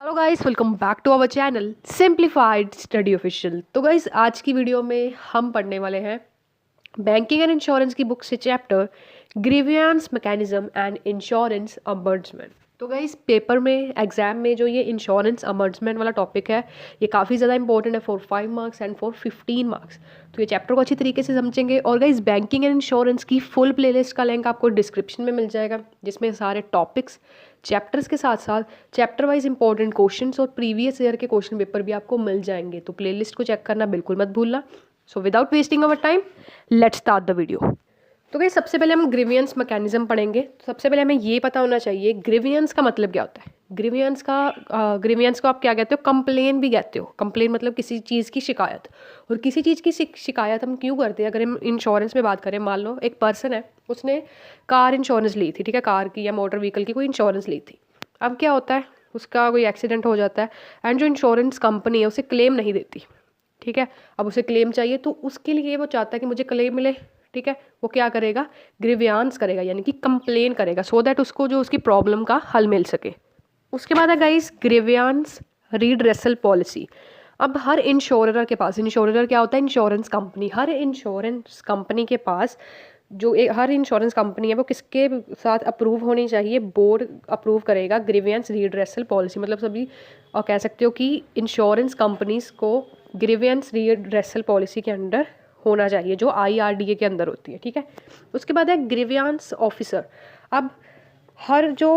Hello guys, welcome back to our channel simplified study official. तो guys, आज की video में हम पढ़ने वाले हैं बैंकिंग एंड इंश्योरेंस की बुक से chapter grievance mechanism and insurance ombudsman. तो गाइस, पेपर में एग्जाम में जो ये इंश्योरेंस अम्बर्समेंट वाला टॉपिक है, ये काफ़ी ज़्यादा इंपॉर्टेंट है for 5 marks and for 15 marks. तो ये चैप्टर को अच्छी तरीके से समझेंगे। और गाइस, बैंकिंग एंड इंश्योरेंस की फुल प्लेलिस्ट का लिंक आपको डिस्क्रिप्शन में मिल जाएगा, जिसमें सारे टॉपिक्स चैप्टर्स के साथ साथ चैप्टर वाइज इंपॉर्टेंट क्वेश्चंस और प्रीवियस ईयर के क्वेश्चन पेपर भी आपको मिल जाएंगे। तो प्लेलिस्ट को चेक करना बिल्कुल मत भूलना। So without wasting our time, let's start the video. तो गाइस, सबसे पहले हम ग्रीवियंस मैकेनिज्म पढ़ेंगे। तो सबसे पहले हमें ये पता होना चाहिए ग्रीवियंस का मतलब क्या होता है। ग्रीवियंस को आप क्या कहते हो? कंप्लेन भी कहते हो। कंप्लेन मतलब किसी चीज़ की शिकायत। और किसी चीज़ की शिकायत हम क्यों करते हैं? अगर हम इंश्योरेंस में बात करें, मान लो एक पर्सन है, उसने कार इंश्योरेंस ली थी, ठीक है, कार की या मोटर व्हीकल की कोई इंश्योरेंस ली थी। अब क्या होता है, उसका कोई एक्सीडेंट हो जाता है एंड जो इंश्योरेंस कंपनी है उसे क्लेम नहीं देती, ठीक है। अब उसे क्लेम चाहिए, तो उसके लिए वो चाहता है कि मुझे क्लेम मिले, ठीक है। वो क्या करेगा? ग्रीवियंस करेगा, यानी कि कंप्लेन करेगा, सो दैट उसको जो उसकी प्रॉब्लम का हल मिल सके। उसके बाद है गाइस ग्रीवियंस रीड्रेसल पॉलिसी। अब हर इंश्योरर के पास, इंश्योरर क्या होता है? Insurance company. हर इंश्योरेंस कंपनी के पास हर इंश्योरेंस कंपनी है, वो किसके साथ अप्रूव होनी चाहिए? बोर्ड अप्रूव करेगा ग्रीवियंस रीड्रेसल पॉलिसी। मतलब सभी और कह सकते हो कि इंश्योरेंस कंपनीज को ग्रीवियंस रीड्रेसल पॉलिसी के अंडर होना चाहिए, जो IRDA के अंदर होती है, ठीक है। उसके बाद है ग्रीवियंस ऑफिसर। अब हर जो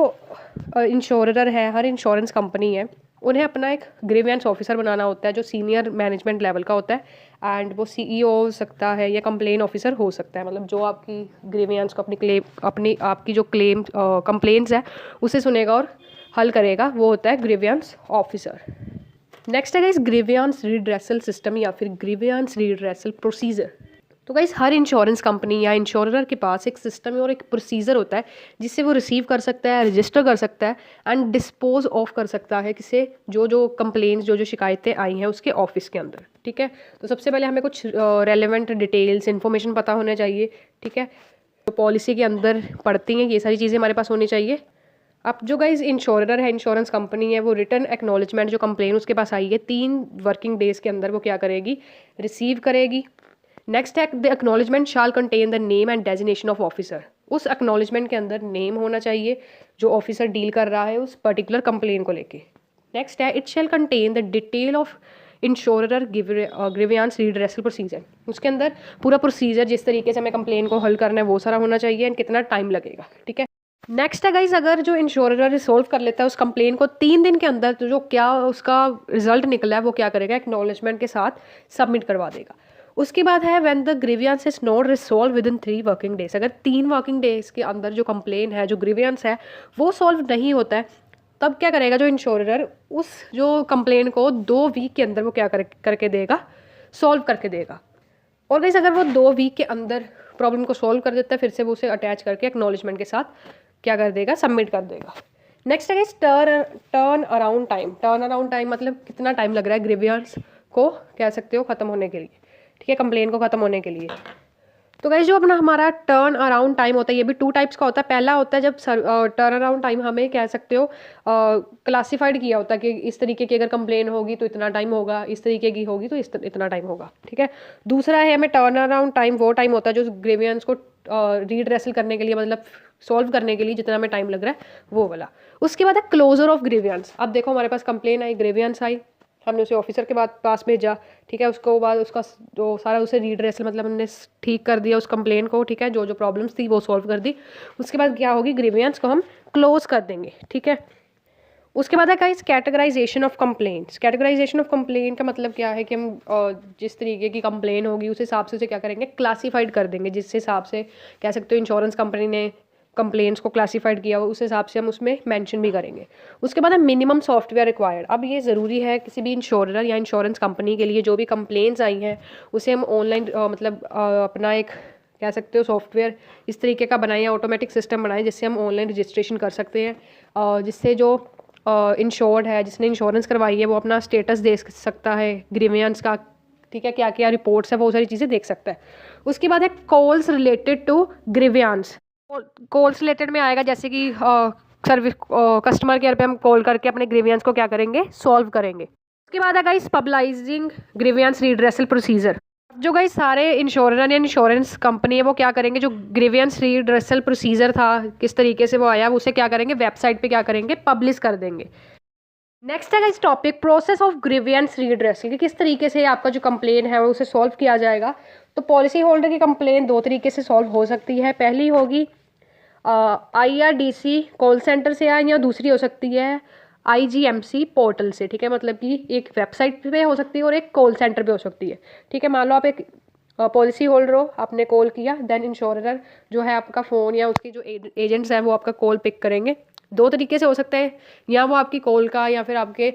इंश्योरर है, हर इंश्योरेंस कंपनी है, उन्हें अपना एक ग्रीवियंस ऑफिसर बनाना होता है, जो सीनियर मैनेजमेंट लेवल का होता है। एंड वो CEO हो सकता है या कंप्लेन ऑफिसर हो सकता है। मतलब जो आपकी ग्रीवियंस को अपनी आपकी जो कंप्लेंट्स है उसे सुनेगा और हल करेगा, वो होता है ग्रीवियंस ऑफिसर। नेक्स्ट है गाइस ग्रीवियंस रिड्रेसल सिस्टम या फिर ग्रीवियंस रिड्रेसल प्रोसीजर। तो गाइस, हर इंश्योरेंस कंपनी या इंश्योरर के पास एक सिस्टम और एक प्रोसीजर होता है, जिससे वो रिसीव कर सकता है, रजिस्टर कर सकता है एंड डिस्पोज ऑफ कर सकता है किसे, जो कंप्लेंट्स, जो शिकायतें आई हैं उसके ऑफिस के अंदर, ठीक है। तो सबसे पहले हमें कुछ रेलेवेंट डिटेल्स, इन्फॉर्मेशन पता होना चाहिए, ठीक है। तो पॉलिसी के अंदर पढ़ती हैं ये सारी चीज़ें हमारे पास होनी चाहिए। अब जो गाइज इंश्योरर है, इंश्योरेंस कंपनी है, वो रिटर्न एक्नॉलेजमेंट, जो कंप्लेन उसके पास आई है, 3 वर्किंग डेज के अंदर वो क्या करेगी? रिसीव करेगी। नेक्स्ट है the acknowledgement shall contain the name and designation of officer. उस एक्नॉलेजमेंट के अंदर नेम होना चाहिए जो ऑफिसर डील कर रहा है उस पर्टिकुलर कंप्लेन को लेके। नेक्स्ट है it shall contain the detail of insurer grievance redressal procedure. उसके अंदर पूरा प्रोसीजर, जिस तरीके से हमें कंप्लेन को हल करना है, वो सारा होना चाहिए एंड कितना टाइम लगेगा, ठीक है। नेक्स्ट है गाइज, अगर जो इंश्योरर रिसोल्व कर लेता है उस कंप्लेन को 3 दिन के अंदर, तो जो क्या उसका रिजल्ट निकला है वो क्या करेगा? एक्नॉलेजमेंट के साथ सबमिट करवा देगा। उसके बाद है when the grievance is not resolve with in 3 working days. अगर 3 वर्किंग डेज के अंदर जो कंप्लेन है, जो ग्रीवियंस है, वो सॉल्व नहीं होता है, तब क्या करेगा जो इंश्योरर? उस जो कंप्लेन को 2 वीक के अंदर वो क्या करके देगा? सॉल्व करके देगा। और गाइस, अगर वो 2 वीक के अंदर प्रॉब्लम को सॉल्व कर देता है, फिर से वो उसे अटैच करके एक्नॉलेजमेंट के साथ क्या कर देगा? सबमिट कर देगा। नेक्स्ट है guys turn around time. Turn around time मतलब कितना टाइम लग रहा है ग्रीवियंस को, कह सकते हो, ख़त्म होने के लिए, ठीक है, कंप्लेन को ख़त्म होने के लिए। तो गाइस, जो अपना हमारा टर्न अराउंड टाइम होता है, ये भी 2 टाइप्स का होता है। पहला होता है जब टर्न अराउंड टाइम हमें, कह सकते हो, क्लासिफाइड किया होता है कि इस तरीके की अगर कंप्लेन होगी तो इतना टाइम होगा, इस तरीके की होगी तो इतना टाइम होगा, ठीक है। दूसरा है हमें टर्न अराउंड टाइम, वो टाइम होता है जो ग्रीवियंस को रीड्रेसल करने के लिए, मतलब सॉल्व करने के लिए जितना हमें टाइम लग रहा है, वो वाला। उसके बाद है क्लोजर ऑफ ग्रीवियंस। अब देखो, हमारे पास कंप्लेन आई, ग्रीवियंस आई, हमने उसे ऑफिसर के पास भेजा, ठीक है। उसको बाद उसका जो सारा उसे रीड्रेसल, मतलब हमने ठीक कर दिया उस कंप्लेन को, ठीक है, जो प्रॉब्लम्स थी वो सॉल्व कर दी। उसके बाद क्या होगी? ग्रीवियंस को हम क्लोज कर देंगे, ठीक है। उसके बाद है guys categorisation of complaints. Categorisation of complain का मतलब क्या है कि हम जिस तरीके की कंप्लेन होगी उस हिसाब से उसे क्या करेंगे? क्लासीफाइड कर देंगे। जिस हिसाब से, कह सकते हो, इंश्योरेंस कंपनी ने कंप्लेंट्स को क्लासीफाइड किया उस हिसाब से हम उसमें मेंशन भी करेंगे। उसके बाद है मिनिमम सॉफ्टवेयर रिक्वायर्ड। अब ये ज़रूरी है किसी भी इंश्योरर या इंश्योरेंस कंपनी के लिए, जो भी कंप्लेंट्स आई हैं उसे हम ऑनलाइन मतलब अपना एक, कह सकते हो, सॉफ्टवेयर इस तरीके का बनाएं, ऑटोमेटिक सिस्टम बनाएं, जिससे हम ऑनलाइन रजिस्ट्रेशन कर सकते हैं, जिससे जो इंश्योर्ड है, जिसने इंश्योरेंस करवाई है, वो अपना स्टेटस देख सकता है ग्रीवियंस का, ठीक है, क्या क्या रिपोर्ट्स है, वो सारी चीज़ें देख सकता है। उसके बाद है calls related to grievances. Calls related में आएगा जैसे कि सर्विस कस्टमर केयर पे हम कॉल करके अपने ग्रीवियंस को क्या करेंगे, सॉल्व करेंगे। उसके बाद है guys publishing grievance redressal procedure. जो गाइस सारे इंश्योरर या इंश्योरेंस कंपनी है वो क्या करेंगे, जो ग्रीवियंस रिड्रेसल प्रोसीजर था किस तरीके से वो आया, उसे क्या करेंगे, वेबसाइट पे क्या करेंगे, पब्लिश कर देंगे। नेक्स्ट है इस topic process of grievance redressal, कि किस तरीके से आपका जो कंप्लेन है वो उसे सॉल्व किया जाएगा। तो पॉलिसी होल्डर की कंप्लेन दो तरीके से सॉल्व हो सकती है। पहली होगी IRDC कॉल सेंटर से या दूसरी हो सकती है IGMC पोर्टल से। ठीक है, मतलब कि एक वेबसाइट पे हो सकती है और एक कॉल सेंटर पे हो सकती है। ठीक है, मान लो आप एक पॉलिसी होल्डर हो, आपने कॉल किया, देन इंश्योरर जो है आपका फ़ोन या उसके जो एजेंट्स हैं वो आपका कॉल पिक करेंगे। दो तरीके से हो सकता है, या वो आपकी कॉल का या फिर आपके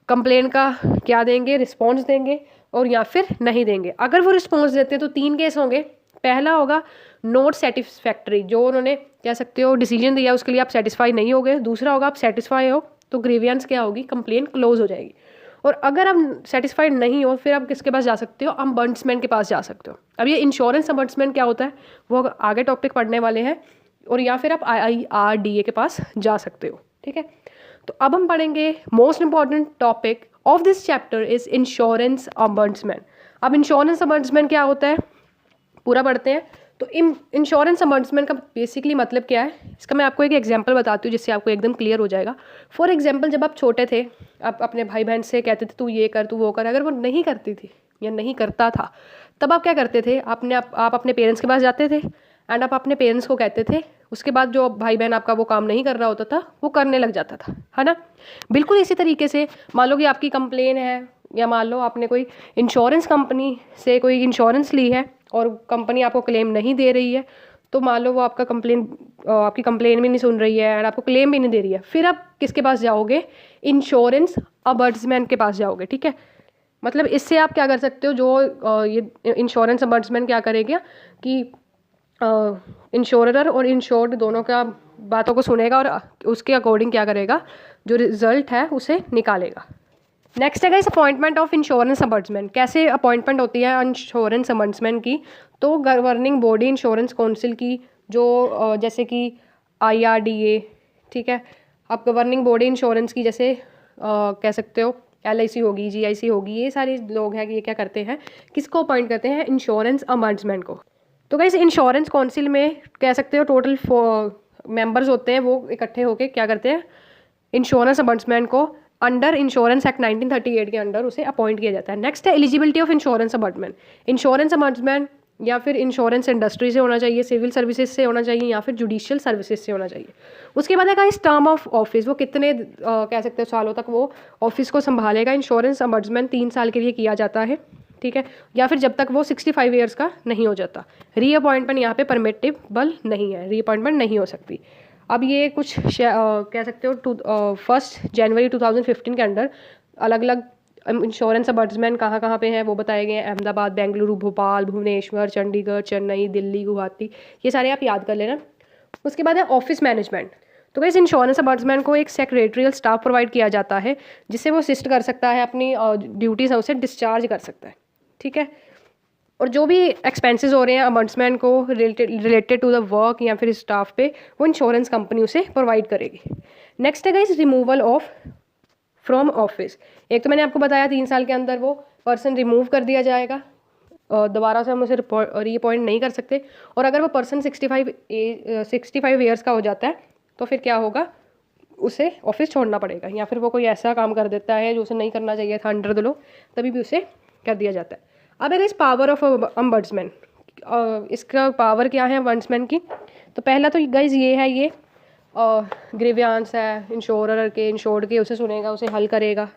कंप्लेन का क्या देंगे, रिस्पॉन्स देंगे, और या फिर नहीं देंगे। अगर वो रिस्पॉन्स देते हैं तो 3 केस होंगे। पहला होगा नॉट सेटिस्फैक्ट्री, जो उन्होंने कह सकते हो डिसीजन दिया उसके लिए आप सेटिस्फाई नहीं हो गए। दूसरा होगा आप सेटिस्फाई हो, तो ग्रीवियंस क्या होगी, कंप्लेन क्लोज हो जाएगी। और अगर आप सेटिस्फाइड नहीं हो फिर आप किसके पास जा सकते हो, अम्बड्समैन के पास जा सकते हो। अब ये इंश्योरेंस अम्बड्समैन क्या होता है वो आगे टॉपिक पढ़ने वाले हैं, और या फिर आप IRDA के पास जा सकते हो। ठीक है, तो अब हम पढ़ेंगे most important topic of this chapter is insurance ombudsman. अब इंश्योरेंस अम्बड्समैन क्या होता है पूरा पढ़ते हैं। तो इंश्योरेंस अम्बड्समैन का बेसिकली मतलब क्या है, इसका मैं आपको एक एग्जांपल बताती हूँ जिससे आपको एकदम क्लियर हो जाएगा। फॉर एग्जांपल, जब आप छोटे थे, आप अपने भाई बहन से कहते थे तू ये कर, तू वो कर, अगर वो नहीं करती थी या नहीं करता था, तब आप क्या करते थे, आप अपने पेरेंट्स के पास जाते थे एंड आप अपने पेरेंट्स को कहते थे। उसके बाद जो भाई बहन आपका वो काम नहीं कर रहा होता था वो करने लग जाता था, है ना। बिल्कुल इसी तरीके से मान लो कि आपकी कंप्लेन है, या मान लो आपने कोई इंश्योरेंस कंपनी से कोई इंश्योरेंस ली है और कंपनी आपको क्लेम नहीं दे रही है, तो मान लो वो आपकी कंप्लेन भी नहीं सुन रही है और आपको क्लेम भी नहीं दे रही है, फिर आप किसके पास जाओगे, इंश्योरेंस अम्बड्समैन के पास जाओगे। ठीक है, मतलब इससे आप क्या कर सकते हो, जो ये इंश्योरेंस अम्बड्समैन क्या करेगा कि इंश्योरर और इंश्योर्ड दोनों का बातों को सुनेगा और उसके अकॉर्डिंग क्या करेगा, जो रिजल्ट है उसे निकालेगा। नेक्स्ट है गाइस अपॉइंटमेंट ऑफ इंश्योरेंस अम्बड्समैन। कैसे अपॉइंटमेंट होती है इंश्योरेंस अम्बड्समैन की, तो गवर्निंग बॉडी इंश्योरेंस काउंसिल की, जो जैसे कि IRDA, ठीक है, आप गवर्निंग बॉडी इंश्योरेंस की जैसे कह सकते हो LIC होगी, GIC होगी, ये सारे लोग हैं, ये क्या करते हैं, किसको अपॉइंट करते हैं, इंश्योरेंस अम्बड्समैन को। तो गाइस इंश्योरेंस काउंसिल में कह सकते हो टोटल मेंबर्स होते हैं, वो इकट्ठे होकर क्या करते हैं, इंश्योरेंस अम्बड्समैन को अंडर इंश्योरेंस एक्ट 1938 के अंडर उसे अपॉइंट किया जाता है। नेक्स्ट है एलिजिबिलिटी ऑफ इंश्योरेंस अम्बड्समैन। इंश्योरेंस अम्बड्समैन या फिर इंश्योरेंस इंडस्ट्री से होना चाहिए, सिविल सर्विसेज से होना चाहिए, या फिर जुडिशियल सर्विसेज से होना चाहिए। उसके बाद है इस टर्म ऑफ ऑफिस, वो कितने कह सकते हो सालों तक वो ऑफिस को संभालेगा। इंश्योरेंस अम्बड्समैन 3 साल के लिए किया जाता है, ठीक है, या फिर जब तक वो 65 ईयर्स का नहीं हो जाता। रीअपॉइंटमेंट यहाँ पे परमिटेबल नहीं है, रीअपॉइंटमेंट नहीं हो सकती। अब ये कुछ कह सकते हो 1 जनवरी 2015 के अंडर अलग अलग इंश्योरेंस अम्बड्समैन कहाँ कहाँ पे हैं वो बताए गए हैं। अहमदाबाद, बेंगलुरु, भोपाल, भुवनेश्वर, चंडीगढ़, चेन्नई, दिल्ली, गुवाहाटी, ये सारे आप याद कर लेना। उसके बाद है ऑफिस मैनेजमेंट। तो इस इंश्योरेंस अम्बड्समैन को एक सेक्रेटरियल स्टाफ प्रोवाइड किया जाता है जिससे वो असिस्ट कर सकता है, अपनी ड्यूटीज़ है उसे डिस्चार्ज कर सकता है। ठीक है, और जो भी एक्सपेंसेस हो रहे हैं अम्बड्समैन को रिलेटेड टू द वर्क या फिर स्टाफ पे, वो इंश्योरेंस कंपनी उसे प्रोवाइड करेगी। नेक्स्ट है guys removal of from office. एक तो मैंने आपको बताया 3 साल के अंदर वो पर्सन रिमूव कर दिया जाएगा, दोबारा से हम उसे रीअपॉइंट नहीं कर सकते। और अगर वो पर्सन 65 ईयर्स का हो जाता है तो फिर क्या होगा, उसे ऑफिस छोड़ना पड़ेगा, या फिर वो कोई ऐसा काम कर देता है जो उसे नहीं करना चाहिए था अंडर द लॉ, तभी भी उसे कर दिया जाता है। अब है इस पावर ऑफ अम्बड्समैन, इसका पावर क्या है अम्बड्समैन की। तो पहला तो गाइज ये है, ये ग्रीवियंस है इंश्योरर के, इंश्योर्ड के, उसे सुनेगा, उसे हल करेगा,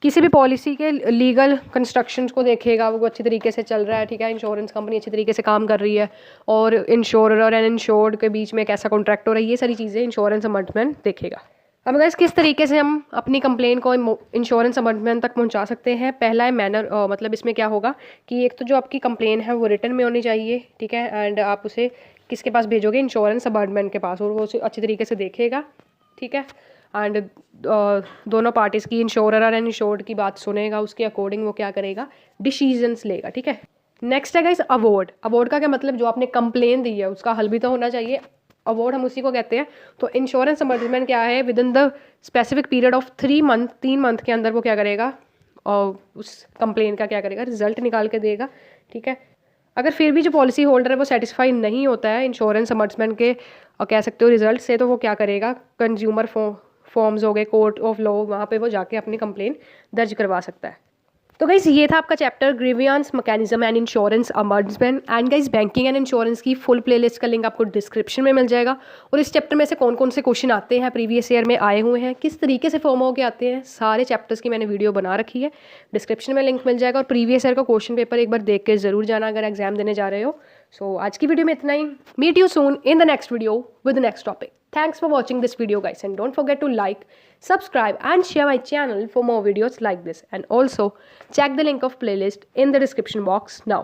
किसी भी पॉलिसी के लीगल कंस्ट्रक्शंस को देखेगा, वो अच्छी तरीके से चल रहा है, ठीक है, इंश्योरेंस कंपनी अच्छी तरीके से काम कर रही है, और इंश्योरर और इंश्योर्ड के बीच में कैसा कॉन्ट्रैक्ट हो रहा है, ये सारी चीज़ें इंश्योरेंस अम्बड्समैन देखेगा। अब गाइस किस तरीके से हम अपनी कंप्लेन को इंश्योरेंस अम्बड्समैन तक पहुंचा सकते हैं। पहला है मैनर, मतलब इसमें क्या होगा कि एक तो जो आपकी कंप्लेन है वो रिटन में होनी चाहिए, ठीक है, एंड आप उसे किसके पास भेजोगे, इंश्योरेंस अम्बड्समैन के पास, और वो उसे अच्छी तरीके से देखेगा, ठीक है, एंड दोनों पार्टीज़ की, इंश्योरर और इंश्योर्ड की बात सुनेगा, उसके अकॉर्डिंग वो क्या करेगा, डिसीजंस लेगा। ठीक है, नेक्स्ट है गाइस अवार्ड। अवार्ड का क्या मतलब, जो आपने कंप्लेन दी है उसका हल भी तो होना चाहिए। अवार्ड हम उसी को कहते हैं। तो इंश्योरेंस अमर्जमेंट क्या है, with in the specific period of 3 month के अंदर वो क्या करेगा और उस कंप्लेन का क्या करेगा, रिजल्ट निकाल के देगा। ठीक है, अगर फिर भी जो पॉलिसी होल्डर है वो सेटिस्फाई नहीं होता है इंश्योरेंस अमर्जमेंट के और कह सकते हो रिजल्ट से, तो वो क्या करेगा, कंज्यूमर फॉर्म्स हो गए, कोर्ट ऑफ लॉ, वहाँ पे वो जाके अपनी कंप्लेन दर्ज करवा सकता है। तो गाइस ये था आपका chapter grievance mechanism and insurance अमर्जमेंट। And guys banking and insurance की फुल प्लेलिस्ट का लिंक आपको डिस्क्रिप्शन में मिल जाएगा। और इस चैप्टर में से कौन कौन से क्वेश्चन आते हैं, प्रीवियस ईयर में आए हुए हैं, किस तरीके से फॉर्म होकर आते हैं, सारे चैप्टर्स की मैंने वीडियो बना रखी है, डिस्क्रिप्शन में लिंक मिल जाएगा। और प्रीवियस ईयर का क्वेश्चन पेपर एक बार देख के जरूर जाना अगर एग्जाम देने जा रहे हो। सो आज की वीडियो में इतना ही। Meet you soon in the next video with the next topic. Thanks for watching this video guys, and don't forget to like, subscribe and share my channel for more videos like this, and also check the link of playlist in the description box now.